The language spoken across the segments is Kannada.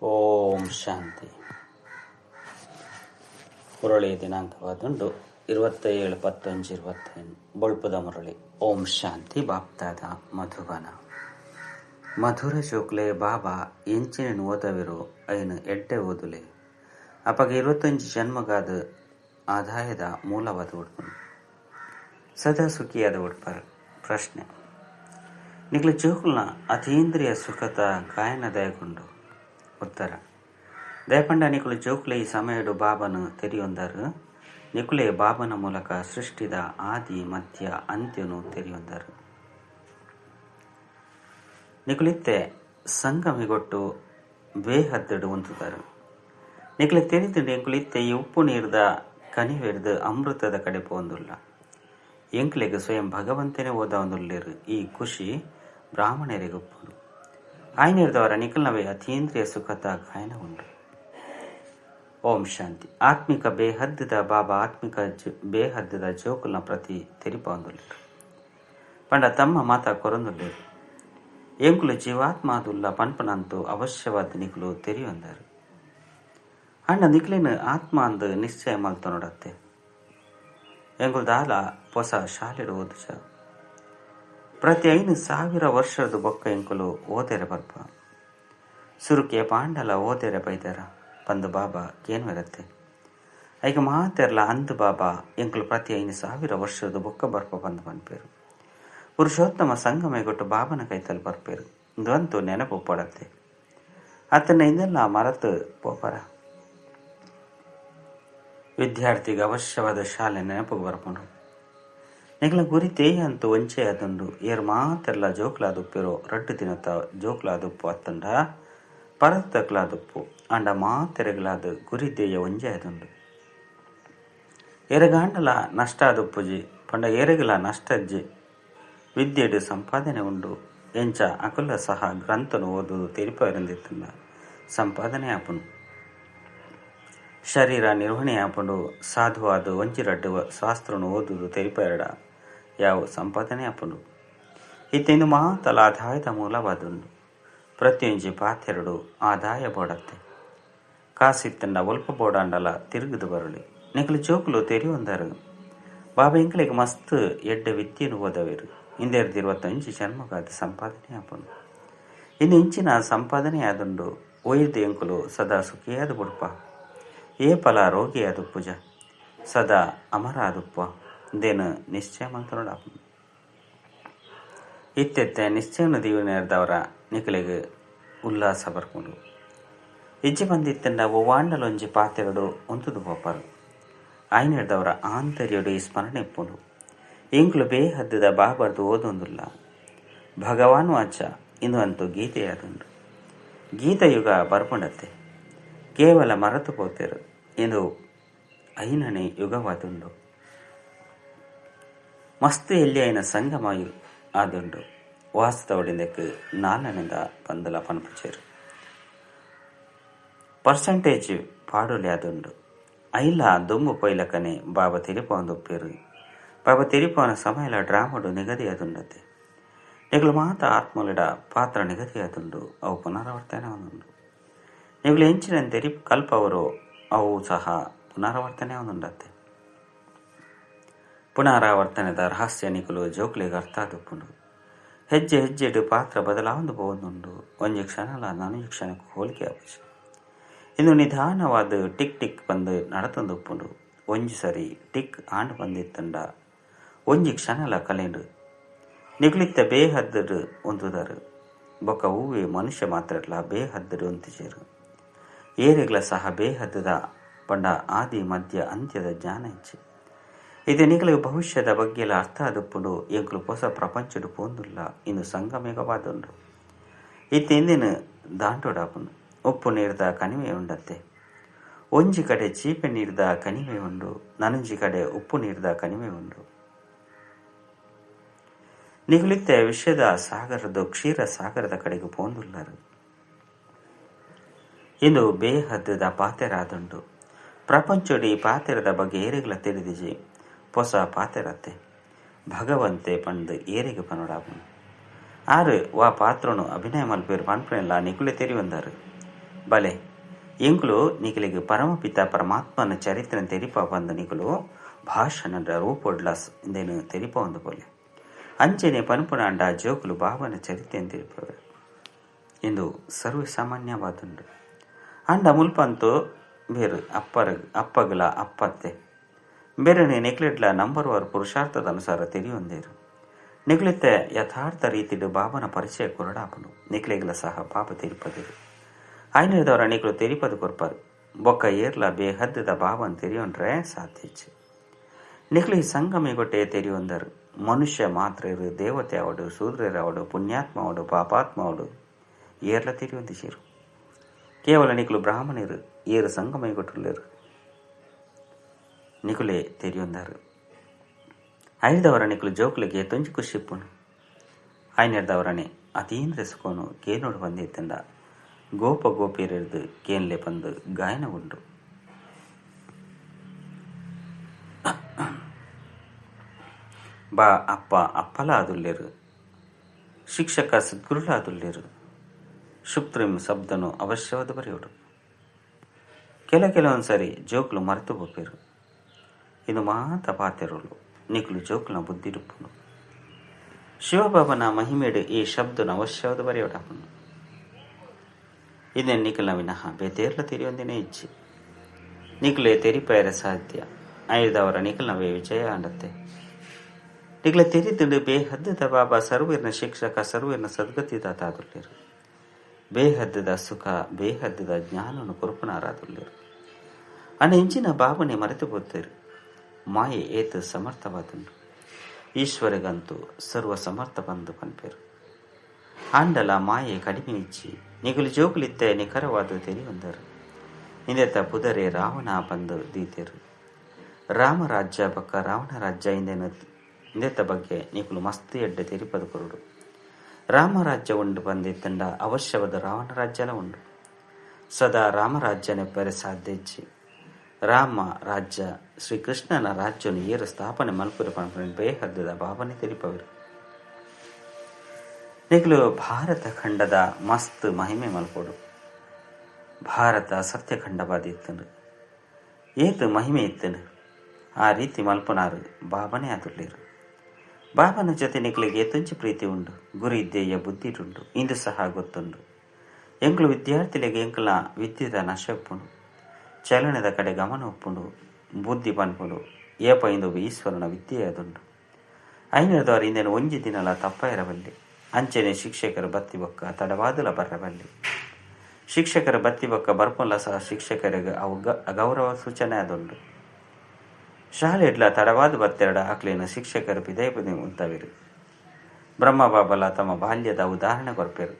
ಓಂ ಶಾಂತಿ. ಮುರಳಿ ದಿನಾಂಕವಾದುಂಡು 27/11/25 ಬೊಳ್ಪುದ ಮುರಳಿ. ಓಂ ಶಾಂತಿ. ಬಾಪ್ತಾದ ಮಧುಬನ. ಮಧುರ ಜೋಕ್ಲೆ ಬಾಬಾ ಎಂಚಿನ ಓದವಿರು ಐನು ಎಡ್ಡೆ ಓದುಲೆ ಅಪಗೆ 25 ಜನ್ಮಗಾದ ಆದಾಯದ ಮೂಲವಾದ ಉಡ್ಪನು ಸದಾ ಸುಖಿಯಾದ ಉಡ್ಪರ. ಪ್ರಶ್ನೆ: ನಿಕ್ಲ ಜೋಕುಲ್ನ ಅತೀಂದ್ರಿಯ ಸುಖತ ಗಾಯನ ದಯಗೊಂಡು. ಉತ್ತರ: ದಯಪಂಡ ನಿಕುಲು ಜೋಕುಲೆ ಈ ಸಮಯಡು ಬಾಬನು ತೆರೆಯೊಂದರು. ನಿಕುಲೆ ಬಾಬನ ಮೂಲಕ ಸೃಷ್ಟಿದ ಆದಿ ಮಧ್ಯ ಅಂತ್ಯನು ತೆರೆಯೊಂದರು. ನಿಕುಲಿತ್ತೆ ಸಂಗಮಿಗೊಟ್ಟು ಬೇಹದ್ದಡು ಹೊಂದುತ್ತಾರೆ. ನಿಕಲೆ ತೆರೆದು ನಿಕುಲಿತ್ತೆ ಈ ಉಪ್ಪು ನೀರ್ದ ಕನಿವೆರ್ದು ಅಮೃತದ ಕಡೆ ಪೋಂದುಲ್ಲ. ಎಂಕ್ಲೆಗೆ ಸ್ವಯಂ ಭಗವಂತನೇ ಓದ ಒಂದುಳ್ಳೇರು. ಈ ಖುಷಿ ಬ್ರಾಹ್ಮಣರಿಗೆ ಉಪ್ಪುಡು. ಆಯ್ನಿರ್ದವರ ನಿಖಲ್ನವೇ ಅತೀಂದ್ರಿಯ ಸುಖತ ಗಾಯನ ಉಂಟು. ಓಂ ಶಾಂತಿ. ಆತ್ಮಿಕ ಬೇಹದ್ದದ ಬಾಬಾ ಆತ್ಮಿಕ ಬೇಹದ್ದದ ಜೋಕುಲ್ನ ಪ್ರತಿ ತೆರಿಪೊಂದುಳ್ಳರು. ಪಂಡ ತಮ್ಮ ಮಾತ ಕೊರೊಂದುಳ್ಳೇರು. ಎಂಕುಲು ಜೀವಾತ್ಮಾದುಲ್ಲ ಪನ್ಪನಂತೂ ಅವಶ್ಯವಾದ ನಿಕುಲು ತೆರೆಯೊಂದರು. ಅಂಡ ನಿಕ್ಲಿನ ಆತ್ಮ ಅಂದು ನಿಶ್ಚಯ ಮಲ್ತ ನೋಡತ್ತೆ. ಎಂಕುಲು ದಾಲ ಹೊಸ ಶಾಲೆಡು ಓದುಚ. ಪ್ರತಿ 5,000 ವರ್ಷದ ಬೊಕ್ಕ ಎಂಕುಲು ಓದೆರೆ ಬರ್ಪ. ಸುರುಕಿಯ ಪಾಂಡಲ ಓದೆರೆ ಬೈದರ ಬಂದು ಬಾಬಾ ಕೇನ್ವೆರತ್ತೆ. ಐಕ ಮಾತೆರ್ಲ ಅಂದು ಬಾಬಾ ಎಂಕುಲು ಪ್ರತಿ 5,000 ವರ್ಷದ ಬೊಕ್ಕ ಬರ್ಪ ಬಂದು ಪನ್ಪೇರು. ಪುರುಷೋತ್ತಮ ಸಂಗಮೆಗೊಟ್ಟು ಬಾಬನ ಕೈತಲ್ಲಿ ಬರ್ಪೇರು. ಇದಂತೂ ನೆನಪು ಪಡತ್ತೆ. ಅತನ ಇದೆಲ್ಲ ಮರೆತು ಪೋಪರ. ವಿದ್ಯಾರ್ಥಿಗೆ ಅವಶ್ಯವಾದ ಶಾಲೆ ನೆನಪಿಗೆ ಬರ್ಪನು. ನಿಗ್ಲ ಗುರಿ ತೇಯ ಅಂತೂ ಒಂಚೆ ಅದುಂಡು. ಏರ್ ಮಾತೆಲ್ಲ ಜೋಕ್ಲಾದುಪ್ಪಿರೋ ರಡ್ಡು ದಿನತ ಜೋಕ್ಲಾದುಪ್ಪು ಅತ್ತಂಡ ಪರತ್ತಕ್ಲಾದುಪ್ಪು ಅಂಡ ಮಾತೆರೆಗ್ಲಾದು ಗುರಿ ತೇಯ ಒಂಜೆ ಅದುಂಡು. ಎರೆಗಾಂಡಲ ನಷ್ಟ ಆದುಪ್ಪುಜಿ ಪಂಡ ಏರೆಗಲ ನಷ್ಟಜ್ಜಿ ವಿದ್ಯೆಡು ಸಂಪಾದನೆ ಉಂಡು. ಎಂಚ ಅಕುಲ ಸಹ ಗ್ರಂಥನು ಓದುವುದು ತೆರಿಪರಿಂದಿತ್ತಂಡ ಸಂಪಾದನೆ ಆಪುಂಡು. ಶರೀರ ನಿರ್ವಹಣೆ ಆಪುಂಡು. ಸಾಧುವಾದ ಒಂಜಿರಡ್ಡು ಶಾಸ್ತ್ರನು ಓದುವುದು ತೆರಿಪೆರಡ ಯಾವ ಸಂಪಾದನೆ ಆಪುಂಡು. ಇತ್ತೆಂದು ಮಾತಲ ಆದಾಯದ ಮೂಲವಾದುಂಡು. ಪ್ರತಿಯೊಂಜಿ ಪಾತೆರಡು ಆದಾಯ ಬೋಡತ್ತೆ. ಕಾಸಿತ್ತಂಡ ಒಲ್ಪ ಬೋಡಾಂಡಲ ತಿರುಗಿದು ಬರಲಿ. ನಿಕಲು ಜೋಕುಲು ತೆರಿಯೊಂದರು. ಬಾಬಾ ಎಂಕಲಿಗೆ ಮಸ್ತ್ ಎಡ್ಡೆ ವಿದ್ಯೆನು ಓದವೇರು. ಹಿಂದೆರ್ದು 25 ಜನ್ಮಗಾದ ಸಂಪಾದನೆ ಆಪುಂಡು. ಇನ್ನು ಇಂಚಿನ ಸಂಪಾದನೆ ಆದುಂಡು. ಒಯ್ದು ಎಂಕುಲು ಸದಾ ಸುಖಿಯಾದ ಬುಡ್ಪ. ಏ ಫಲ ರೋಗಿಯಾದ ಪೂಜ ಸದಾ ಅಮರ ಆದುಪ್ಪ ಇದೇನು ನಿಶ್ಚಯ ಮಂತ್ರೊಡಾಪು. ಇತ್ತೆತ್ತೆ ನಿಶ್ಚಯನ ದೀವನೇರ್ದವರ ನಿಖಲಿಗೆ ಉಲ್ಲಾಸ ಬರ್ಕೊಂಡು ಇಜ್ಜಿ ಬಂದಿತ್ತಂಡ ಒವ್ವಾಂಡಲೊಂಜಿ ಪಾತೆರಡು ಒಂದುದು ಪೋಪರು. ಆಯ್ನಿರ್ದವರ ಆಂತರ್ಯಡು ಈ ಸ್ಮರಣೆ ಇಪ್ಪುಂಡು. ಇಂಕ್ಲು ಬೇಹದ್ದದ ಬಾಬರ್ದು ಓದೊಂದುಲ್ಲ. ಭಗವಾನ್ ವಾಚ ಇಂದು ಅಂತೂ ಗೀತೆಯಾದುಂಡು. ಗೀತಯುಗ ಬರ್ಪುಂಡತ್ತೆ. ಕೇವಲ ಮರೆತು ಪೋತೆರು. ಇಂದು 5ನೇ ಯುಗವಾದುಂಡು. ಮಸ್ತ್ ಎಲ್ಲಿ ಐನ ಸಂಗಮ ಆದುಂಡು. ವಾಸ್ತವಡಿಂದಕ್ಕೆ 4ನೇದ ಪಂದಲ ಪನ್ಪುಚೇರು. ಪರ್ಸೆಂಟೇಜ್ ಪಾಡುಲೆ ಆದುಂಡು. ಐಲ ದುಂಬು ಪೈಲಕನೆ ಬಾಬಾ ತೆರಿಪೊಂದುಪ್ಪೇರು. ಬಾಬಾ ತೆರಿಪೋನ ಸಮಯಲ ಡ್ರಾಮಡು ನಿಗದಿ ಆದುಂಡತೆ. ನಿಗಲು ಮಾತ ಆತ್ಮಲಿಡ ಪಾತ್ರ ನಿಗದಿ ಆದುಂಡು. ಅವು ಪುನರಾವರ್ತನೆ ಆದುಂಡು. ನಿಗಲು ಎಂಚಿನ ತೆರಿ ಕಲ್ಪವರು ಅವು ಸಹ ಪುನರಾವರ್ತನೆ ಆದುಂಡತ್ತೆ. ಪುನರಾವರ್ತನೆದ ರಹಸ್ಯ ನಿಕಲು ಜೋಕ್ಲಿಗೆ ಅರ್ಥ ಆದುಪ್ಪುಂಡು. ಹೆಜ್ಜೆ ಹೆಜ್ಜೆಡು ಪಾತ್ರ ಬದಲಾವೊಂದು ಬೋದುಂಡು. ಒಂಜಿ ಕ್ಷಣಲ ನನೊಂಜಿ ಕ್ಷಣಕ್ಕೆ ಹೋಲಿಕೆ ಆಪುಜಿ. ಇನ್ನು ನಿಧಾನವಾದ ಟಿಕ್ ಟಿಕ್ ಬಂದು ನಡತೊಂದುಪ್ಪುಂಡು. ಒಂಜಿ ಸರಿ ಟಿಕ್ ಆಂಡ್ ಬಂದಿತ್ತಂಡ ಒಂಜಿ ಕ್ಷಣಲ ಕಲೆಂಡು. ನಿಗುಲಿತ್ತ ಬೇಹದ್ದಡು ಒಂದುದರು. ಬೊಕ್ಕ ಹೂವೆ ಮನುಷ್ಯ ಮಾತ್ರಲ್ಲ ಬೇಹದ್ದಡು ಒಂತಿಜೇರು. ಏರೆಗ್ಲ ಸಹ ಬೇಹದ್ದದ ಪಂಡ ಆದಿ ಮಧ್ಯ ಅಂತ್ಯದ ಜ್ಞಾನ ಹೆಚ್ಚು. ಇದು ನಿಗಲಿಗೆ ಭವಿಷ್ಯದ ಬಗ್ಗೆಲ್ಲ ಅರ್ಥ ಆದುಪ್ಪುಂಡು. ಎಂಕುಲು ಹೊಸ ಪ್ರಪಂಚಡು ಪೋಂದುಲ್ಲ. ಇನ್ನು ಸಂಗಮೇಗವಾದುಂಡು. ಇತ್ತೆಂದಿನ ದಾಂಟೋಡಾಪುಂಡು. ಉಪ್ಪು ನೀರ್ದ ಕಣಿವೆ ಉಂಡತ್ತೆ. ಒಂಜಿ ಕಡೆ ಚೀಪೆ ನೀರ್ದ ಕಣಿವೆ ಉಂಡು. ನನಂಜಿ ಕಡೆ ಉಪ್ಪು ನೀರ್ದ ಕಣಿವೆ ಉಂಡು. ನಿಗುಲಿತ್ತೆ ವಿಷಯದ ಸಾಗರದ್ದು ಕ್ಷೀರ ಸಾಗರದ ಕಡೆಗೆ ಪೋಂದುಲ್ಲರು. ಇಂದು ಬೇಹದ್ದದ ಪಾತೆರಾದುಂಡು. ಪ್ರಪಂಚಡಿ ಪಾತೆರದ ಬಗ್ಗೆ ಏರಿಗ್ಲ ತಿಳಿದಿಜಿ ಹೊಸ ಪಾತೆರತ್ತೆ. ಭಗವಂತೆ ಪಂದು ಏರಿಗೆ ಪನೋಡಾಪುಂಡು. ಆರು ವಾ ಪಾತ್ರನು ಅಭಿನಯ ಮಲ್ಪೇರು ಪನ್ಪನೆಲ್ಲ ನಿಕುಲೆ ತೆರಿ ಒಂದಾರು. ಬಲೆ ಎಂಕುಲು ನಿಖಲಿಗೆ ಪರಮಪಿತ ಪರಮಾತ್ಮನ ಚರಿತ್ರೆನ ತೆರಿಪ ಬಂದ ನಿಖಲು ಭಾಷಣದ ರೂಪೊಡ್ಲಾಸ್ ಇಂದೇನು ತೆರಿಪ ಒಂದು ಬೋಲೆ ಅಂಚೆನೆ ಪನ್ಪುನಾಂಡ ಜೋಕುಲು ಬಾಬನ ಚರಿತ್ರೆಯನ್ನು ತೆರಿಪವೆ ಇಂದು ಸರ್ವೇ ಸಾಮಾನ್ಯವಾದುಂಡು ಅಂಡ ಮುಲ್ಪಂತು ಬೇರು ಅಪ್ಪಗಲ ಅಪ್ಪತ್ತೆ ಬೇರೆ ನೆಕ್ಲೆಟ್ಲ ನಂಬರ್ 1 ಪುರುಷಾರ್ಥದ ಅನುಸಾರ ತೆರಿಯೊಂದೇರು ನಿಗ್ಲಿತ್ತೆ ಯಥಾರ್ಥ ರೀತಿಡು ಬಾಬನ ಪರಿಚಯ ಕೊರಡಾಪನು ನಿಕ್ಲೆಗ್ಲ ಸಹ ಬಾಬ ತೆರಿಪದಿರು ಆಯ್ನದವರ ನಿಕ್ಲು ತೆರಿಪದು ಕೊರ್ಪರು ಬೊಕ್ಕ ಏರ್ಲ ಬೇಹದ್ದದ ಬಾಬನ್ ತೆರಿಯೊಂಡ್ರೆ ಸಾಧ್ಯಚ್ಚು ನಿಕ್ಲಿ ಸಂಗಮಿಗೊಟ್ಟೆ ತೆರಿಯೊಂದರು ಮನುಷ್ಯ ಮಾತ್ರ ಇರು ದೇವತೆ ಅವಡು ಶೂದ್ರರವಡು ಪುಣ್ಯಾತ್ಮ ಅವಡು ಪಾಪಾತ್ಮ ಅವಡು ಏರ್ಲ ತೆರಿಯೊಂದಿಸಿರು ಕೇವಲ ನಿಕ್ಲು ಬ್ರಾಹ್ಮಣರು ಏರು ಸಂಗಮೈಗೊಟ್ಟುಳ್ಳರು ನಿಕುಲೆ ತೆರಿಯೊಂದರು ಐದವರ ನಿಕುಲು ಜೋಕುಲಿಗೆ ತೊಂಜಿ ಖುಷಿಪ್ಪುನು ಐನರ್ದವರನೆ ಅತೀಂದ್ರ ಸುಕೋನು ಕೇನೋಡು ಬಂದಿತ್ತಂಡ ಗೋಪ ಗೋಪಿಯರಿದ್ದು ಕೇನ್ಲೆ ಬಂದು ಗಾಯನಗೊಂಡು ಬಾ ಅಪ್ಪ ಅಪ್ಪಲ ಆದುಲ್ಲೇರು ಶಿಕ್ಷಕ ಸದ್ಗುರುಳ ಆದುಲ್ಲೇರು ಶುಪ್ರಿಂ ಶಬ್ದನು ಅವಶ್ಯವಾದ ಬರೆಯೋಡು ಕೆಲವೊಂದ್ಸರಿ ಜೋಕ್ಲು ಮರೆತು ಹೋಗ್ಬೇರು ಇದು ಮಾತ ಪಾತೆರೋಳು ನಿಕ್ಲು ಜೋಕ್ಲನ ಬುದ್ಧಿಡುಪ್ಪುನು ಶಿವಬಾಬನ ಮಹಿಮೇಡು ಈ ಶಬ್ದನ ಅವಶ್ಯವಾದ ಬರೆಯೋಡಪ್ಪನು ಇದೇ ನಿಖಲ್ನ ವಿನಃ ಬೇತೇರ್ಲ ತಿರಿಯೊಂದಿನೇ ಇಚ್ಛೆ ನಿಖಲೆ ತೆರಿಪಯರ ಸಾಧ್ಯ ಐದವರ ನಿಖಲ್ನವೇ ವಿಜಯ ಅಂಡತ್ತೆ ನಿಖಲೆ ತೆರಿದುಂಡು ಬೇಹದ್ದದ ಬಾಬಾ ಸರ್ವೇರ್ನ ಶಿಕ್ಷಕ ಸರ್ವೇರ್ನ ಸದ್ಗತಿದಾತ ಆದುಳ್ಳೇರು ಬೇಹದ್ದದ ಸುಖ ಬೇಹದ್ದದ ಜ್ಞಾನವನ್ನು ಕೊರುಪುನಾರಾದುಳ್ಳೇರು ಅನ್ನ ಇಂಚಿನ ಬಾಬನೆ ಮರೆತು ಬೋದ್ದರು ಮಾಯೆ ಏತು ಸಮರ್ಥವಾದುಂಡು ಈಶ್ವರಿಗಂತೂ ಸರ್ವ ಸಮರ್ಥ ಬಂದು ಪನ್ಪೇರು ಆಂಡಲ ಮಾಯೆ ಕಡಿಮೆ ಇಚ್ಚಿ ನಿಗುಲು ಜೋಗುಲಿತ್ತೆ ನಿಖರವಾದ ತೆರಿ ಒಂದರು ಇಂದೆತ್ತ ಪುದರೆ ರಾವಣ ಬಂದು ದೀತೆರು ರಾಮರಾಜ್ಯ ಬಕ್ಕ ರಾವಣ ರಾಜ್ಯ ಇಂದೆತ್ತ ಬಗ್ಗೆ ನಿಗುಲು ಮಸ್ತಿ ಎಡ್ಡೆ ತೆರಿಪದು ಕೊರಡು ರಾಮರಾಜ್ಯ ಉಂಡು ಬಂದಿತ್ತಂಡ ಅವಶ್ಯವಾದ ರಾವಣ ರಾಜ್ಯಲ ಉಂಡು ಸದಾ ರಾಮರಾಜ್ಯನೆ ಬರೆ ಸಾಧ್ಯ ಇಚ್ಚಿ ರಾಮ ರಾಜ್ಯ ಶ್ರೀಕೃಷ್ಣನ ರಾಜ್ಯವನ್ನು ಏರು ಸ್ಥಾಪನೆ ಮಲ್ಪುರ ಪಂಪನ ಬೇಹದ್ದದ ಬಾಬನೆ ತೆರಿಪವರು ನಿಗಲು ಭಾರತ ಖಂಡದ ಮಸ್ತ್ ಮಹಿಮೆ ಮಲ್ಪೋಡು ಭಾರತ ಸತ್ಯಖಂಡವಾದಿತ್ತನು ಏತು ಮಹಿಮೆ ಇತ್ತನು ಆ ರೀತಿ ಮಲ್ಪನಾರು ಬಾಬನೇ ಆದುಳ್ಳೇರು ಬಾಬನ ಜೊತೆ ನಿಕ್ಲಿಗೆ ತುಂಚಿ ಪ್ರೀತಿ ಉಂಡು ಗುರಿ ಧ್ಯೇಯ ಬುದ್ಧಿಟುಂಡು ಇಂದು ಸಹ ಗೊತ್ತುಂಡು ಎಂಕ್ಲು ವಿದ್ಯಾರ್ಥಿಗಳಿಗೆ ಎಂಕ್ಲ ವಿದ್ಯುದ ನಶಪ್ಪುಂಡು ಚಲನದ ಕಡೆ ಗಮನ ಒಪ್ಪುಂಡು ಬುದ್ಧಿ ಪನ್ಪುಂಡು ಏಪ ಇಂದು ಈಶ್ವರನ ವಿದ್ಯೆ ಅದುಂಡು ಐನದವರು ಇಂದೇನು ಒಂಜಿ ದಿನಲ ತಪ್ಪ ಇರಬಲ್ಲಿ ಅಂಚನೆ ಶಿಕ್ಷಕರ ಬತ್ತಿ ಬೊಕ್ಕ ತಡವಾದಲ ಬರಬಲ್ಲಿ ಶಿಕ್ಷಕರ ಬತ್ತಿ ಬೊಕ್ಕ ಬರ್ಪುಲ್ಲ ಸಹ ಶಿಕ್ಷಕರಿಗೆ ಅವು ಅಗೌರವ ಸೂಚನೆ ಅದುಂಡು ಶಾಲೆ ಇಡ್ಲ ತಡವಾದ ಬತ್ತೆರಡ ಆಕ್ಲೇನ ಶಿಕ್ಷಕರ ಪಿದಯಪದಿ ಉಂತವಿರು ಬ್ರಹ್ಮ ಬಾಬಲ ತಮ್ಮ ಬಾಲ್ಯದ ಉದಾಹರಣೆ ಕೊರ್ಪೇರು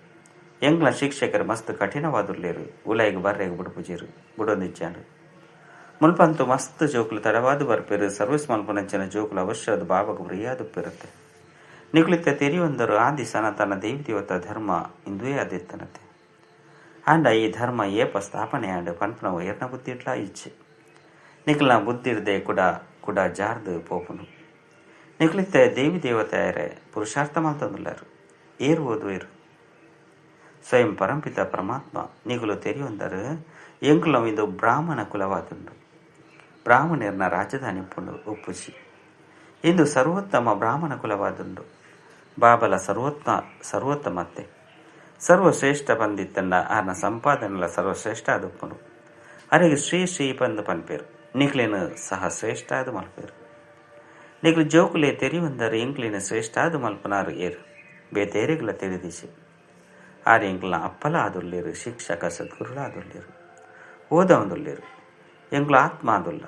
ಎಂಗ್ಲ ಶಿಕ್ಷಕರು ಮಸ್ತ್ ಕಠಿಣವಾದುಳ್ಳೇರು ಉಲೈಗೆ ಬರ್ರೆಗೆ ಬುಡುಪುಜಿರು ಬುಡೊಂದಿಚ್ಚಾಂಡು ಮುಲ್ಪಂತು ಮಸ್ತ್ ಜೋಕುಲು ತಡವಾದು ಬರ್ಪೇರು ಸರ್ವಿಸ್ ಮಲ್ಪನಂಚಿನ ಜೋಕುಲು ಅವಶ್ಯದ ಬಾಬಾಗ ಪ್ರಿಯಾದುಪ್ಪಿರುತ್ತೆ ನಿಕ್ಲಿತ್ತ ತೆರಿಯೊಂದರು ಆದಿ ಸನಾತನ ದೇವದೇವತ ಧರ್ಮ ಇಂದುವೇ ಆದಿತ್ತನತೆ ಆಂಡ ಈ ಧರ್ಮ ಏಪ ಸ್ಥಾಪನೆ ಆಂಡು ಪನ್ಪನ ಏರ್ನ ಬುದ್ಧಿ ಇಟ್ಲ ಇಚ್ಛೆ ನಿಕ್ಲ ಬುದ್ಧಿರ್ದೆ ಕುಡ ಜಾರ್ದು ಪೋಪುನು ನಿಕ್ಲಿತ್ತ ದೇವಿ ದೇವತೆಯರೇ ಪುರುಷಾರ್ಥ ಮಲ್ತಂದುಳ್ಳರು ಏರು ಓದುವೇರು ಸ್ವಯಂ ಪರಂಪಿತ ಪರಮಾತ್ಮ ನಿಗುಲು ತೆರಿಯೊಂದರು ಎಂಕುಲಂ ಇದು ಬ್ರಾಹ್ಮಣ ಕುಲವಾದುಂಡು ಬ್ರಾಹ್ಮಣರ್ನ ರಾಜಧಾನಿ ಪುಂಡು ಉಪ್ಪುಚಿ ಇಂದು ಸರ್ವೋತ್ತಮ ಬ್ರಾಹ್ಮಣ ಕುಲವಾದುಂಡು ಬಾಬಲ ಸರ್ವೋತ್ತಮತ್ತೆ ಸರ್ವಶ್ರೇಷ್ಠ ಬಂದಿತ್ತಂಡ ಆರ್ನ ಸಂಪಾದನೆಲ ಸರ್ವಶ್ರೇಷ್ಠ ಆದುಪ್ಪುಂಡು ಅರೆಗೆ ಶ್ರೀ ಬಂದು ಪನ್ಪೇರು ನಿಕ್ಲೇನು ಸಹ ಶ್ರೇಷ್ಠ ಆದು ಮಲ್ಪೇರು ನಿಕ್ಲು ಜೋಕುಲೆ ತೆರಿಯೊಂದರು ಎಂಕ್ಲೇನು ಶ್ರೇಷ್ಠ ಆದು ಮಲ್ಪನಾರು ಏರು ಬೇತೇರಿಗಳ ತಿಳಿದಿಸಿ ಆರು ಎಂಕ್ಲ ಅಪ್ಪಲ ಆದುಳ್ಳೇರು ಶಿಕ್ಷಕ ಸದ್ಗುರುಳ ಆದುಳ್ಳೇರು ಓದವಂದುಳ್ಳೇರು ಎಂಕ್ಲ ಆತ್ಮ ಆದುಲ್ಲ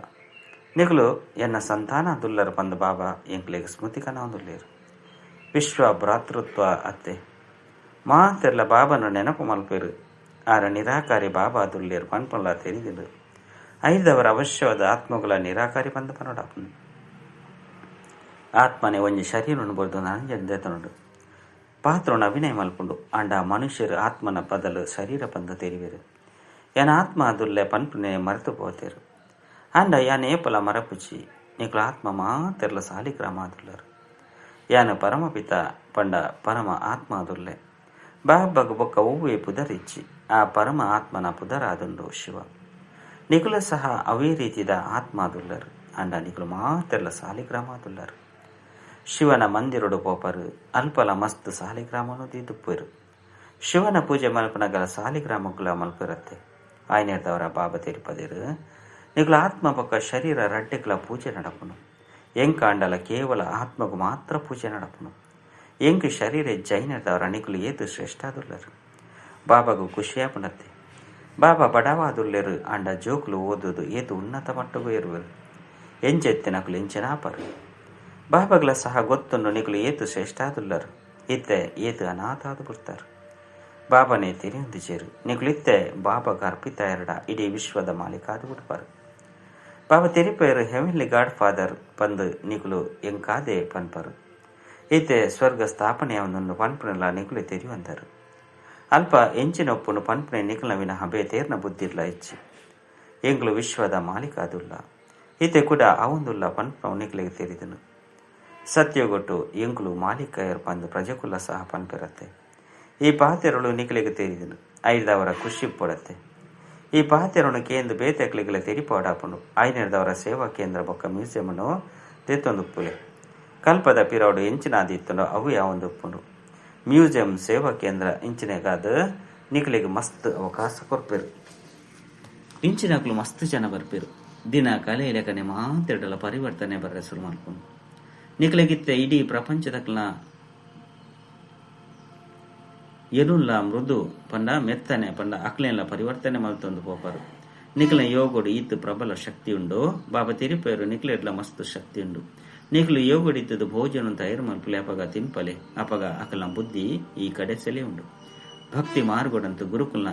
ನಿಗುಲು ಎನ್ನ ಸಂತಾನ ಆದುಲ್ಲರು ಬಂದ ಬಾಬಾ ಎಂಕ್ಲೆಗೆ ಸ್ಮೃತಿಕನ ಒಂದುಳ್ಳೇರು ವಿಶ್ವ ಭ್ರಾತೃತ್ವ ಅತ್ತೆ ಮಾತೆರ್ಲ ಬಾಬನ ನೆನಪು ಮಲ್ಪೇರು ಆರ ನಿರಾಕಾರಿ ಬಾಬಾ ಆದುಳ್ಳೇರು ಪನ್ಪಲ್ಲ ತೆರಿದಿರು ಐದವರ ಅವಶ್ಯವಾದ ಆತ್ಮಗಳ ನಿರಾಕಾರಿ ಬಂದ ಪನೋಡಪ್ಪನು ಆತ್ಮನೆ ಒಂಜಿ ಶರೀರ ಉಣ್ಬೋದು ನಂಜೆತನುಡು ಪಾತ್ರನ ಅಭಿನಯ ಮಲ್ಪುಂಡು ಅಂಡ ಮನುಷ್ಯರು ಆತ್ಮನ ಬದಲು ಶರೀರ ಬಂದು ತೆರಿವೇರು ಯಾನ ಆತ್ಮ ಅದುಲ್ಲೆ ಪನ್ಪುನೆ ಮರೆತು ಪೋತೇರು ಅಂಡ ಯಾನ ಏಪಲ ಮರಪುಚಿ ನಿಕ್ಲ ಆತ್ಮ ಮಾತೆರ್ಲ ಸಾಲಿಗ್ರಾಮ ಆದುಲ್ಲರು ಯಾನ ಪರಮಪಿತ ಪಂಡ ಪರಮ ಆತ್ಮ ಅದುಲ್ಲೆ ಬಾಬಾಗ ಬೊಕ್ಕ ಹೂವೇ ಪುದರಿಚ್ಚಿ ಆ ಪರಮ ಆತ್ಮನ ಪುದರಾದುಂಡು ಶಿವ. ನಿಕುಲು ಸಹ ಅವೇ ರೀತಿದ ಆತ್ಮ ಆದುಲ್ಲರು. ಅಂಡ ನಿಕುಲು ಮಾತೆಲ್ಲ ಸಾಲಿಗ್ರಾಮಾದುಲ್ಲರು. ಶಿವನ ಮಂದಿರೊಡು ಪೋಪರು ಅಲ್ಪಲ ಮಸ್ತ್ ಸಾಲಿಗ್ರಾಮನು ದಿದ್ದುಪ್ಪರು. ಶಿವನ ಪೂಜೆ ಮಲ್ಪನಗಲ ಸಾಲಿಗ್ರಾಮಗಳ ಮಲ್ಪಿರತ್ತೆ. ಆಯ್ನೇರ್ದವರ ಬಾಬಾ ತಿರುಪದಿರು ನಿಕುಲ ಆತ್ಮ ಪಕ್ಕ ಶರೀರ ರಡ್ಡೆಗಳ ಪೂಜೆ ನಡಪುನು. ಎಂಕ ಅಂಡಲ ಕೇವಲ ಆತ್ಮಗೂ ಮಾತ್ರ ಪೂಜೆ ನಡಪುನು. ಎಂಕ ಶರೀರ ಜೈನರ್ದವರ ನಿಕುಲು ಏತು ಶ್ರೇಷ್ಠಾದುಲ್ಲರು. ಬಾಬಾಗೂ ಖುಷಿಯಾಪುನತ್ತೆ. ಬಾಬಾ ಬಡವಾದುಲ್ಲೆರು ಅಂಡ ಜೋಕುಲು ಓದುದು ಏತು ಉನ್ನತ ಮಟ್ಟಗೂ ಇರುವರು. ಎಂಜೆತ್ತಿ ನಕುಲು ಎಂಚಿನಾಪರು. ಬಾಬಾಗಳ ಸಹ ಗೊತ್ತುಂಡು ನಿಕುಲು ಏತು ಶ್ರೇಷ್ಠಾದುಲ್ಲರು. ಇತ್ತೆ ಏತು ಅನಾಥಾದು ಬಿಡ್ತಾರು. ಬಾಬಾನೇ ತಿರಿಯೊಂದಿಜೇರು. ನಿಕುಲಿತ್ತೆ ಬಾಬಾಗ ಅರ್ಪಿತ ಎರಡ ಇಡೀ ವಿಶ್ವದ ಮಾಲೀಕಾದು ಬಿಡ್ಪಾರು. ಬಾಬಾ ತಿರುಪೇರು ಹೆವೆನ್ಲಿ ಗಾಡ್ ಫಾದರ್ ಪಂದು ನಿಕುಲು ಎಂಕಾದೆ ಪನ್ಪರು. ಇತ್ತೆ ಸ್ವರ್ಗ ಸ್ಥಾಪನೆಯವನನ್ನು ಪನ್ಪುನಲ್ಲ ನಿಕುಲು ತೆರಿಯುವಂದರು. ಅಲ್ಪ ಎಂಚಿನ ಒಪ್ಪುನು ಪನ್ಪುನೆ ನಿಕುಲ ವಿನಃ ಬೇತೇರ್ನ ಬುದ್ಧಿರ್ಲ ಹೆಚ್ಚಿ. ಎಂಗ್ಲು ವಿಶ್ವದ ಮಾಲೀಕಾದುಲ್ಲ. ಇತ್ತೆ ಕೂಡ ಅವಂದುಲ್ಲ ಪನ್ಪುನ ನಿಕುಲಿಗೆ ತೆರಿದನು. ಸತ್ಯಗೊಟ್ಟು ಎಂಗ್ಲು ಮಾಲೀಕಯರು ಪಂದು ಪ್ರಜೆಕುಲ ಸಹ ಪನ್ಪಿರತ್ತೆ. ಈ ಪಾತೆರಳು ನಿಕಲಿಗೆ ತೆರಿದನು. ಐದವರ ಖುಷಿ ಪೊಡತ್ತೆ. ಈ ಪಾತೆರನು ಕೇಂದ್ರ ಬೇತೆಕ್ಲಿಗಳ ತೆರಿಪಾಡಾಪುಂಡು. ಐನೇರ್ದವರ ಸೇವಾ ಕೇಂದ್ರ ಬೊಕ್ಕ ಮ್ಯೂಸಿಯಮನು ತೆತ್ತೊಂದುಪ್ಪುಲೆ. ಕಲ್ಪದ ಪಿರೌಡು ಎಂಚಿನಾದಿತ್ತುಂಡು ಅವು ಯಾವೊಂದುಪ್ಪುಂಡು. ಮ್ಯೂಸಿಯಂ ಸೇವಾ ಕೇಂದ್ರ ಇಂಚಿನೆಗಾದ ನಿಕಲಿಗೆ ಮಸ್ತ್ ಅವಕಾಶ ಕೊರ್ಪೆರು. ಇಂಚಿನಕ್ಲು ಮಸ್ತ್ ಜನ ಬರ್ಪೆರು. ದಿನ ಕಲೆ ಲೆಕ್ಕನೆ ಮಾತೆರಡಲ ಪರಿವರ್ತನೆ ಬರ್ರೆ ಶುರು ಮಾಡ್ಕೊಂಡು ನಿಕಲಿಗಿತ್ತೆ ಇಡೀ ಪ್ರಪಂಚದಕ್ಲ ಎನುಲ್ಲ ಮೃದು ಪಂಡ ಮೆತ್ತನೆ ಪಂಡ ಅಕ್ಲೆಲ್ಲ ಪರಿವರ್ತನೆ ಮಲ್ತೊಂದು ಪೋಪರು. ನಿಕಲ ಯೋಗುಡು ಈತು ಪ್ರಬಲ ಶಕ್ತಿ ಉಂಡು. ಬಾಬಾ ತಿರುಪೇರು ನಿಕಲೆಡ್ಲ ಮಸ್ತ್ ಶಕ್ತಿ ಉಂಡು. ನಿಕಲು ಯೋಗುಡು ಇತ್ತದು ಭೋಜನ ತಯಾರು ಮಲ್ಪಲೆ ಅಪಗ ತಿನ್ಪಲೆ ಅಪಗ ಅಕಲ ಬುದ್ಧಿ ಈ ಕಡೆ ಸೆಲೆ ಉಂಡು. ಭಕ್ತಿ ಮಾರ್ಗೊಡಂತು ಗುರುಕುಲ್ನ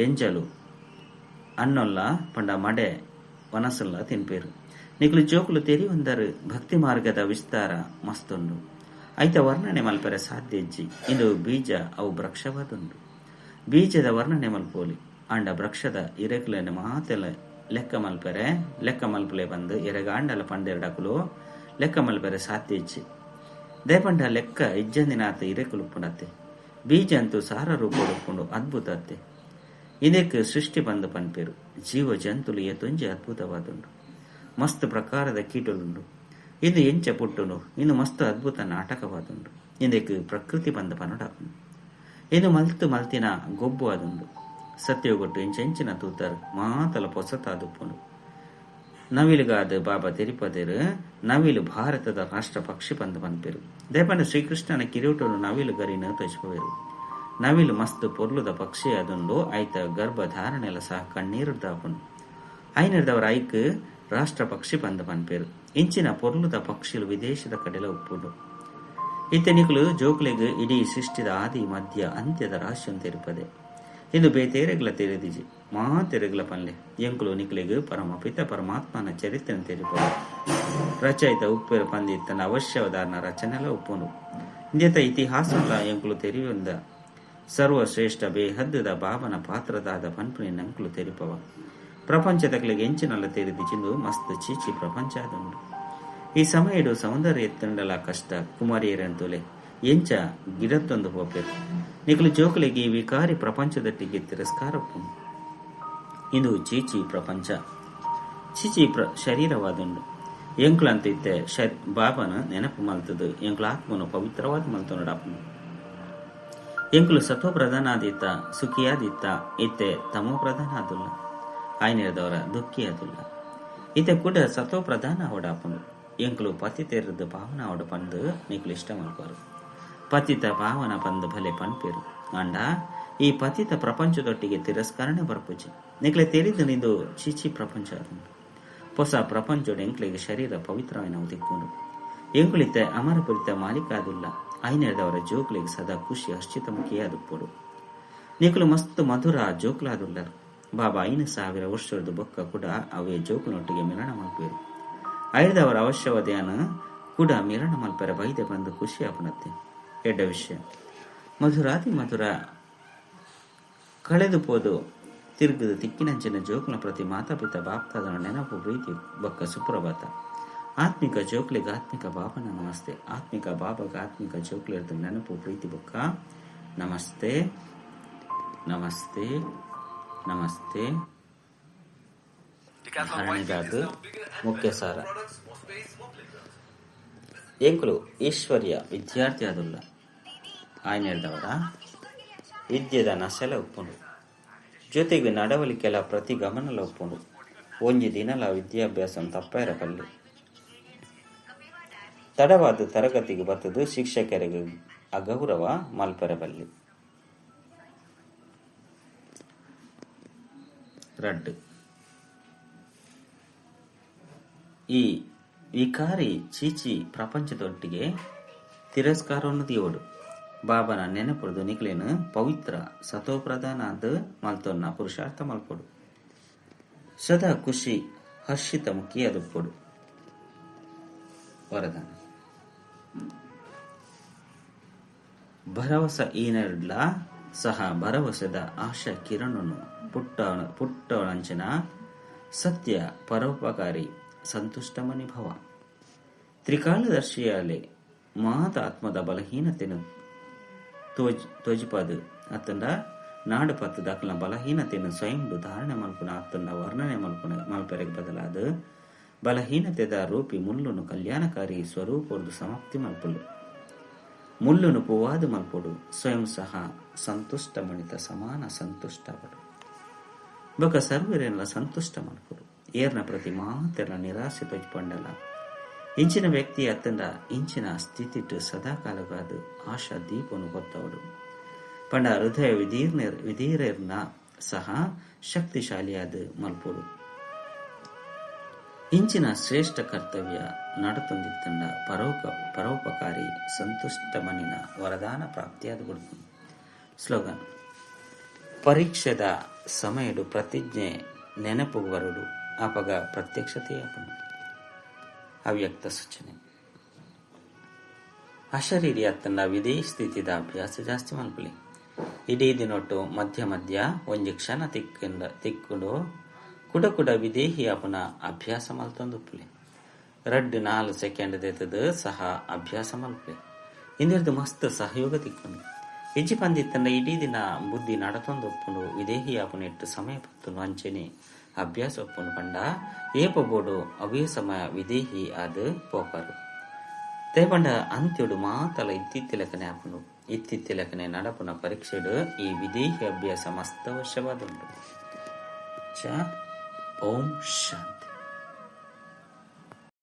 ಎಂಜಲು ಅನ್ನೊಲ್ಲ ಪಂಡ ಮಡೆ ವನಸಲ್ಲ ತಿನ್ಪೇರು. ನಿಕಲು ಜೋಕುಲು ತೆರಿ ಒಂದರು ಭಕ್ತಿ ಮಾರ್ಗದ ವಿಸ್ತಾರ ಮಸ್ತುಂಡು. ಐತ ವರ್ಣನೆ ಮಲ್ಪರೆ ಸಾಧ್ಯ ಇಜ್ಜಿ. ಇಂದು ಬೀಜ ಅವು ವೃಕ್ಷವಾದುಂಡು. ಬೀಜದ ವರ್ಣನೆ ಮಲ್ಪೋಲಿ ಅಂಡ ವೃಕ್ಷದ ಇರೆಕುಲನೆ ಮಾತೆಲ್ಲ ಲೆಕ್ಕ ಮಲ್ಪಲೆ ಬಂದು ಎರೆಗಾಂಡಲ ಪಂಡೆರಡಕುಲು ಲೆಕ್ಕ ಮಲ್ಪರೆ ಸಾಧ್ಯ ಇಜ್ಜಿ. ದೇಪಂಡ ಲೆಕ್ಕ ಇಜ್ಜಂದಿನಾತ ಇರೆಕುಲು ಉಪ್ಪುನತ್ತೆ. ಬೀಜ ಅಂತೂ ಸಾರ ರೂಪ ಉಪ್ಪುಂಡು ಅದ್ಭುತ ಅತ್ತೆ. ಇದಕ್ಕೆ ಸೃಷ್ಟಿ ಬಂದು ಪನ್ಪೇರು. ಜೀವ ಜಂತುಲು ಏತೊಂಜಿ ಅದ್ಭುತವಾದುಂಡು. ಮಸ್ತ್ ಪ್ರಕಾರದ ಕೀಟುಲುಂಡು. ಇಂದು ಎಂಚ ಪುಟ್ಟುನು ಇನ್ನು ಮಸ್ತ್ ಅದ್ಭುತ ನಾಟಕವಾದುಂಡು. ಇಂದಕ್ಕೆ ಪ್ರಕೃತಿ ಬಂದ ಪನಡಾಪುಂಡು. ಇದು ಮಲ್ತಿನ ಗೊಬ್ಬು ಆದುಂಡು. ಸತ್ಯಗೊಟ್ಟು ಎಂಚೆಂಚಿನ ತೂತರು ಮಾತಲ ಪೊಸತಾದುಪ್ಪುಂಡು. ನವಿಲುಗಾದ ಬಾಬಾ ತಿರುಪದಿರು ನವಿಲು ಭಾರತದ ರಾಷ್ಟ್ರ ಪಕ್ಷಿ ಬಂದು ಪನ್ಪೇರು. ದೇಪಂಡ ಶ್ರೀಕೃಷ್ಣನ ಕಿರೀಟನು ನವಿಲು ಗರಿನ ತೋಚಿಪೋರು. ನವಿಲು ಮಸ್ತ್ ಪೊರ್ಲುದ ಪಕ್ಷಿ ಅದುಂಡು. ಐತ ಗರ್ಭಧಾರಣೆಲ್ಲ ಸಹ ಕಣ್ಣೀರುದಾಪುಂಡು. ಐನರ್ದವರ ಐಕ್ ರಾಷ್ಟ್ರ ಪಕ್ಷಿ ಬಂದು ಪನ್ಪೇರು. ಇಂಚಿನ ಪೊರ್ಲುದ ಪಕ್ಷಿಲು ವಿದೇಶದ ಕಡೆಲ ಉಪ್ಪುಂಡು. ಇತ್ತೆನಿಕುಲು ಜೋಕ್ಲೆಗ್ ಇಡೀ ಸೃಷ್ಟಿದ ಆದಿ ಮಧ್ಯ ಅಂತ್ಯದ ರಾಶಿಯನ್ನು ತೆರುಪದೆ. ಇದು ಬೇತೆರೆಗ್ಲ ತೆರೆದಿಜಿ ಮಾತೆರೆಗ್ಲ ಪನ್ಲೆ ಎಂಕುಲು ನಿಕ್ಲೆಗ್ ಪರಮ ಪಿತ ಪರಮಾತ್ಮನ ಚರಿತ್ರೆಯನ್ನು ತೆರಿಪದೆ. ರಚಯಿತ ಉಪ್ಪೆರು ಪಂದಿತ್ತನ ಅವಶ್ಯವದಾರನ ರಚನೆಲ್ಲ ಉಪ್ಪುಂಡು. ಇಂದೆತ ಇತಿಹಾಸಲ್ಲ ಎಂಕುಲು ತೆರಿಯೊಂದ ಸರ್ವಶ್ರೇಷ್ಠ ಬೇಹದ್ದದ ಬಾಬನ ಪಾತ್ರದಾದ ಪನ್ಪುನಿನ ಅಂಕುಲು ತೆರಿಪವ. ಪ್ರಪಂಚದಕ್ಲೆಗ್ ಎಂಚಿನಲ್ಲ ತೆರೆದಿಜಿಂದು ಮಸ್ತ್ ಚೀಚಿ ಪ್ರಪಂಚ ಆದುಂಡು. ಈ ಸಮಯಡು ಸೌಂದರ್ಯ ಎತ್ತಂಡಲ ಕಷ್ಟ ಕುಮಾರಿಯರಂತುಲೆ ಎಂಚ ಗಿಡತ್ತೊಂದು ಹೋಪೆರು. ನಿಕಲು ಜೋಕುಲೆಗೆ ಈ ವಿಕಾರಿ ಪ್ರಪಂಚದಟ್ಟಿಗೆ ತಿರಸ್ಕಾರ ಉಪ್ಪುಂಡು. ಇದು ಚೀಚಿ ಪ್ರಪಂಚ ಚೀಚಿ ಶರೀರವಾದುಂಡು. ಎಂಕ್ಲಂತ ಇತ್ತೆ ಬಾಬನ ನೆನಪು ಮಲ್ತದು. ಎಂಕ್ಲ ಆತ್ಮನು ಪವಿತ್ರವಾದ ಮಲ್ತೊಂಡಾಪುಂಡು. ಎಂಕ್ಲು ಸತ್ವ ಪ್ರಧಾನಾದಿತ್ತ ಸುಖಿಯಾದಿತ್ತ ಇತ್ತೆ ತಮೋ ಪ್ರಧಾನ ಆದುಲ್ಲ. ಆಯ್ನೇರದವರ ದುಃಖಿ ಆದುಲ್ಲ. ಇತ್ತೆ ಕೂಡ ಸತ್ವ ಪ್ರಧಾನ ಅವಡಾಪುಂಡು. ಎಂಕ್ಲು ಪತಿತೆರದು ಪಾವನ ಅವಡು ಪಂದು ನಿಕ್ಲು ಇಷ್ಟ ಮಲ್ಪಾರು. ಪತಿತ ಪಾವನ ಪಂದು ಭಲೆ ಪನ್ಪೇರು. ಅಂಡ ಈ ಪತಿತ ಪ್ರಪಂಚದೊಟ್ಟಿಗೆ ತಿರಸ್ಕರಣೆ ಬರ್ಪುಜಿ. ನಿಕ್ಲೆ ತೆರಿದು ನಿಂದು ಚೀಚಿ ಪ್ರಪಂಚ ಆದುಂಡು. ಹೊಸ ಪ್ರಪಂಚೋಡು ಎಂಕ್ಲಿಗೆ ಶರೀರ ಪವಿತ್ರವಾಗಿ ತಿಕ್ಕೊಂಡು ಎಂಕುಳಿತ ಅಮರಪುರಿತ ಮಾಲೀಕ ಆದುಲ್ಲ. ಐನೇರದವರ ಜೋಕ್ಲಿಗೆ ಸದಾ ಖುಷಿ ಹರ್ಷಿತಮುಖಿಯಾದುಪ್ಪುಡು. ನಿಕ್ಲು ಮಸ್ತ್ ಮಧುರ ಜೋಕ್ಲಾದುಲ್ಲರು. ಬಾಬಾ 5,000 ವರ್ಷದ ಬೊಕ್ಕ ಕೂಡ ಅವೇ ಜೋಕುನೊಟ್ಟಿಗೆ ಮಿಲನ ಮಲ್ಪೇರು. ಐದವರ ಅವಶ್ಯವದೇನ ಕೂಡ ಮಿಲನ ಮಲ್ಪರ ಬೈದೆ ಬಂದು ಖುಷಿ ಆಪುನತ್ತೆ. ಎಡ್ಡ ವಿಷಯ ಮಧುರಾತಿ ಮಧುರ ಕಳೆದು ಪೋದು ತಿರುಗದು ತಿಕ್ಕಿನಂಚಿನ ಜೋಕ್ಲ ಪ್ರತಿ ಮಾತಾಪಿತ ಬಾಪ್ತಾದನ ನೆನಪು ಪ್ರೀತಿ ಬೊಕ್ಕ ಸುಪ್ರಭಾತ. ಆತ್ಮಿಕ ಜೋಕ್ಲಿಗೆ ಆತ್ಮಿಕ ಬಾಬನ ನಮಸ್ತೆ. ಆತ್ಮಿಕ ಬಾಬಾಗ ಆತ್ಮಿಕ ಜೋಕ್ಲಿರ್ದ ನೆನಪು ಪ್ರೀತಿ ಬೊಕ್ಕ ನಮಸ್ತೆ. ನಮಸ್ತೆ ನಮಸ್ತೆ. ಹರಣಿದಾದು ಮುಖ್ಯ ಸಾರ ಎಂಕುಲು ಈಶ್ವರ್ಯ ವಿದ್ಯಾರ್ಥಿ ಆದುಲ್ಲ ఆయన ಹೇಳಿದವರ ವಿದ್ಯೆದ ನಸೆಲ ಉಪ್ಪುಂಡು ಜೊತೆಗೆ ನಡವಳಿಕೆಲ ಪ್ರತಿ ಗಮನಲ ಉಪ್ಪುಂಡು. ಒಂಜಿ ದಿನಲ ವಿದ್ಯಾಭ್ಯಾಸ ತಪ್ಪೈರ ಪಲ್ಲೆ ತಡವಾದ ತರಗತಿಗೆ ಬತ್ತದು ಶಿಕ್ಷಕರಿಗೆ ಅಗೌರವ ಮಲ್ಪೆರ ಬಲ್ಲಿ. ರಡ್ಡು ಈ ವಿಕಾರಿ ಚೀಚಿ ಪ್ರಪಂಚದೊಟ್ಟಿಗೆ ತಿರಸ್ಕಾರವನ್ನು ದಿಯೋಡು ಬಾಬನ ನೆನಪುಡ್ದು ನಿಕ್ಲೇನು ಪವಿತ್ರ ಸತೋಪ್ರಧಾನಾದ ಮಲ್ತೊನ್ನ ಪುರುಷಾರ್ಥ ಮಲ್ಪೊಡು. ಸದಾ ಖುಷಿ ಹರ್ಷಿತ ಮುಖಿ ಅದುಪ್ಪೊಡು. ವರದಾನ ಭರವಸ ಈನಡ್ಲ ಸಹ ಭರವಸೆದ ಆಶಾ ಕಿರಣನು ಪುಟ್ಟವಳಂಚನ ಸತ್ಯ ಪರೋಪಕಾರಿ ಸಂತುಷ್ಟಮನಿ ಭವ. ತ್ರಿಕಾಲದರ್ಶಿಯಾಲೆ ಮಾತ ಆತ್ಮದ ಬಲಹೀನತೆಯನ್ನು ತೋಜಿಪದು ಅತ್ತಂಡ ನಾಡು ಪತ್ತು ದಾಖಲ ಬಲಹೀನತೆಯನ್ನು ಸ್ವಯಂಡು ಧಾರಣೆ ಮಲ್ಪುನ ಅತ್ತಂಡ ವರ್ಣನೆ ಮಲ್ಪೆರೆಗೆ ಬದಲಾದ ಬಲಹೀನತೆದ ರೂಪಿ ಮುಳ್ಳುನು ಕಲ್ಯಾಣಕಾರಿ ಸ್ವರೂಪದ್ದು ಸಮಾಪ್ತಿ ಮಲ್ಪುಲು. ಮುಳ್ಳುನು ಪೂವಾದ ಮಲ್ಪೊಡು ಸ್ವಯಂ ಸಹ ಸಂತುಷ್ಟ ಮಣಿತ ಸಮಾನ ಸಂತುಷ್ಟ ಪಡು ಬೊಕ ಸರ್ವರೆಲ್ಲ ಸಂತುಷ್ಟ ಮಲ್ಪೊಡು. ಏರ್ನ ಪ್ರತಿ ಮಾತೆಲ್ಲ ನಿರಾಸೆ ತೊಜ್ಪಂಡಲ ಇಂಚಿನ ವ್ಯಕ್ತಿ ಅತ್ತಂಡ ಇಂಚಿನ ಸ್ಥಿತಿಟ್ಟು ಸದಾಕಾಲವಾದ ಆಶಾ ದೀಪನು ಕೊತ್ತವಡು ಪಂಡ ಹೃದಯ ವಿಧೀರ್ನ ಸಹ ಶಕ್ತಿಶಾಲಿಯಾದ ಮಲ್ಪೊಡು. ಇಂಚಿನ ಶ್ರೇಷ್ಠ ಕರ್ತವ್ಯ ನಡತೊಂದಿತ್ತಂಡ ಪರೋಪಕಾರಿ ಸಂತುಷ್ಟ ಮನಿನ ವರದಾನ ಪ್ರಾಪ್ತಿಯಾದ ಕೊಡ್ತು. ಸ್ಲೋಗನ್ ಪರೀಕ್ಷೆದ ಸಮಯಡು ಪ್ರತಿಜ್ಞೆ ನೆನಪುಗೆ ಬರುಡು ಅಪಗ ಪ್ರತ್ಯಕ್ಷತೆಯಾಪನು. ಅವ್ಯಕ್ತ ಸೂಚನೆ ಅಶರೀರಿ ಅತ್ತಂಡ ವಿಧೇಯ ಸ್ಥಿತಿದ ಅಭ್ಯಾಸ ಜಾಸ್ತಿ ಮಲ್ಪಲಿ. ಇಡೀ ದಿನೊಟ್ಟು ಮಧ್ಯ ಮಧ್ಯ ಒಂಜಿ ಕ್ಷಣ ತಿಕ್ಕುಂಡು ಕುಡ ವಿದೇಹಿ ಅಪನ ಅಭ್ಯಾಸ ಮಲ್ತೊಂದುಪ್ಪುಲೆ. 2-4 ಸೆಕೆಂಡ್ ದೇತದ ಸಹ ಅಭ್ಯಾಸ ಮಲ್ಪಲೆ. ಇಂದಿರ್ದು ಮಸ್ತ್ ಸಹಯೋಗ ತಿಕ್ಕುಂಡು ಹೆಜ್ಜಿ ಪಂದಿತ್ತಂಡ ಇಡೀ ದಿನ ಬುದ್ಧಿ ನಡತೊಂದು ಒಪ್ಪುಂಡು ವಿದೇಹಿ ಅಪನ ಇಟ್ಟು ಸಮಯ ಪತ್ತುಂಡು ಅಂಚೆನೆ ಅಭ್ಯಾಸ ಒಪ್ಪುಂಡು ಪಂಡ ಏಪ ಬೋಡು ಅವೇ ಸಮಯ ವಿದೇಹಿ ಆದ ಪೋಕರು ತೇಪಂಡ ಅಂತ್ಯಡು ಮಾತಲ ಇತ್ತಿತ್ತಿಲಕನೆ ಆಪುಂಡು. ಇತ್ತಿತ್ತಿಲಕನೆ ನಡಪುನ ಪರೀಕ್ಷೆಡು ಈ ವಿದೇಹಿ ಅಭ್ಯಾಸ ಮಸ್ತ ವರ್ಷವಾದುಂಡು. ಓಂ ಶಾಂತಿ.